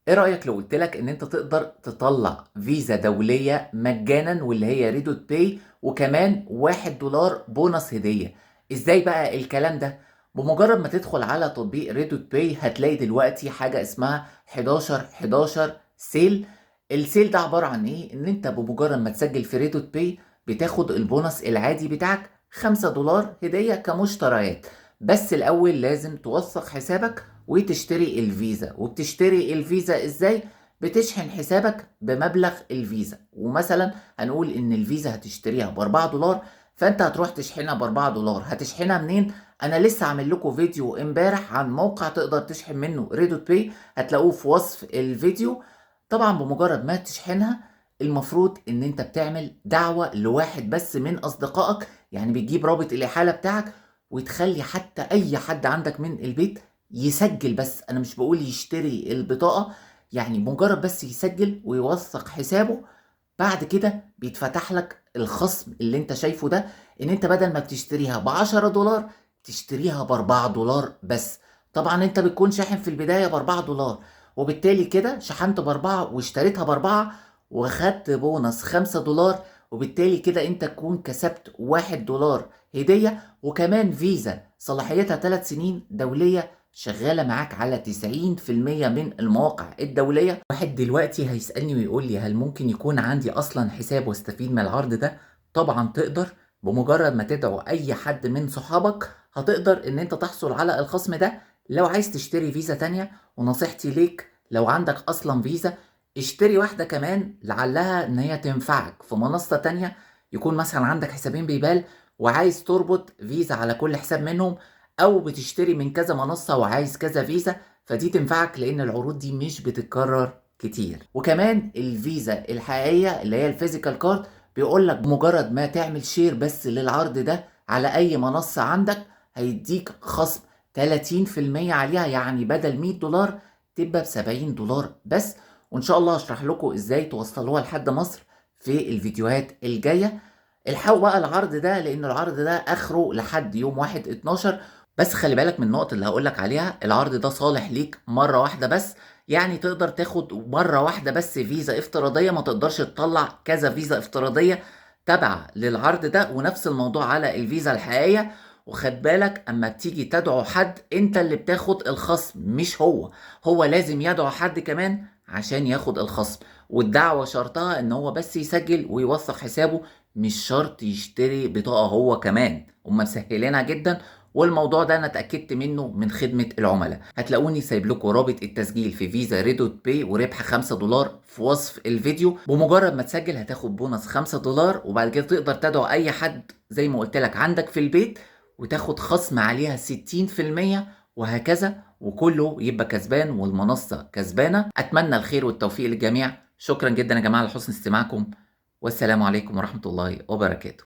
ايه رأيك لو قلت لك ان انت تقدر تطلع فيزا دولية مجانا واللي هي ريدوت باي، وكمان $1 بونص هدية؟ ازاي بقى الكلام ده؟ بمجرد ما تدخل على تطبيق ريدوت باي هتلاقي دلوقتي حاجة اسمها 11 11 سيل. السيل ده عبارة عن ايه؟ ان انت بمجرد ما تسجل في ريدوت باي بتاخد البونص العادي بتاعك $5 هدية كمشتريات. بس الاول لازم توثق حسابك وتشتري الفيزا. وبتشتري الفيزا ازاي؟ بتشحن حسابك بمبلغ الفيزا، ومثلا هنقول ان الفيزا هتشتريها ب$4، فانت هتروح تشحنها ب$4. هتشحنها منين؟ انا لسه عامل لكم فيديو امبارح عن موقع تقدر تشحن منه ريدوت باي، هتلاقوه في وصف الفيديو. طبعا بمجرد ما تشحنها المفروض ان انت بتعمل دعوة لواحد بس من اصدقائك، يعني بتجيب رابط الاحالة بتاعك وتخلي حتى اي حد عندك من البيت يسجل. بس انا مش بقول يشتري البطاقة، يعني مجرد بس يسجل ويوثق حسابه. بعد كده بيتفتح لك الخصم اللي انت شايفه ده، ان انت بدل ما بتشتريها ب$10 تشتريها ب$4 بس. طبعا انت بتكون شاحن في البداية ب$4، وبالتالي كده شحنت ب4 واشتريتها ب4 وخدت بونص $5، وبالتالي كده انت تكون كسبت $1 هدية، وكمان فيزا صلاحيتها 3 سنين دولية شغالة معاك على 90% من المواقع الدولية. واحد دلوقتي هيسألني ويقول لي هل ممكن يكون عندي أصلا حساب واستفيد من العرض ده؟ طبعا تقدر. بمجرد ما تدعو أي حد من صحابك هتقدر إن أنت تحصل على الخصم ده لو عايز تشتري فيزا تانية. ونصيحتي ليك لو عندك أصلا فيزا اشتري واحدة كمان، لعلها إن هي تنفعك في منصة تانية. يكون مثلا عندك حسابين بيبال وعايز تربط فيزا على كل حساب منهم، او بتشتري من كذا منصة وعايز كذا فيزا، فدي تنفعك لان العروض دي مش بتتكرر كتير. وكمان الفيزا الحقيقية اللي هي الفيزيكال كارد بيقول لك مجرد ما تعمل شير بس للعرض ده على اي منصة عندك هيديك خصم 30% عليها، يعني بدل $100 تبقى ب$70 بس. وان شاء الله هشرح لكم ازاي توصلوها لحد مصر في الفيديوهات الجاية. الحقوا بقى العرض ده لان العرض ده اخره لحد يوم 1/12. بس خلي بالك من النقط اللي هقولك عليها، العرض ده صالح ليك مرة واحدة بس، يعني تقدر تاخد مرة واحدة بس فيزا افتراضية، ما تقدرش تطلع كذا فيزا افتراضية تابعة للعرض ده. ونفس الموضوع على الفيزا الحقيقية. وخد بالك اما بتيجي تدعو حد انت اللي بتاخد الخصم مش هو، هو لازم يدعو حد كمان عشان ياخد الخصم. والدعوة شرطها ان هو بس يسجل ويوثق حسابه، مش شرط يشتري بطاقة هو كمان. هم مسهلينها جدا، والموضوع ده انا اتاكدت منه من خدمه العملاء. هتلاقوني سايب لكم رابط التسجيل في فيزا ريدوت باي وربح $5 في وصف الفيديو. بمجرد ما تسجل هتاخد بونص $5، وبعد كده تقدر تدعو اي حد زي ما قلت لك عندك في البيت وتاخد خصم عليها 60%، وهكذا وكله يبقى كسبان والمنصه كسبانه. اتمنى الخير والتوفيق للجميع. شكرا جدا يا جماعه لحسن استماعكم، والسلام عليكم ورحمه الله وبركاته.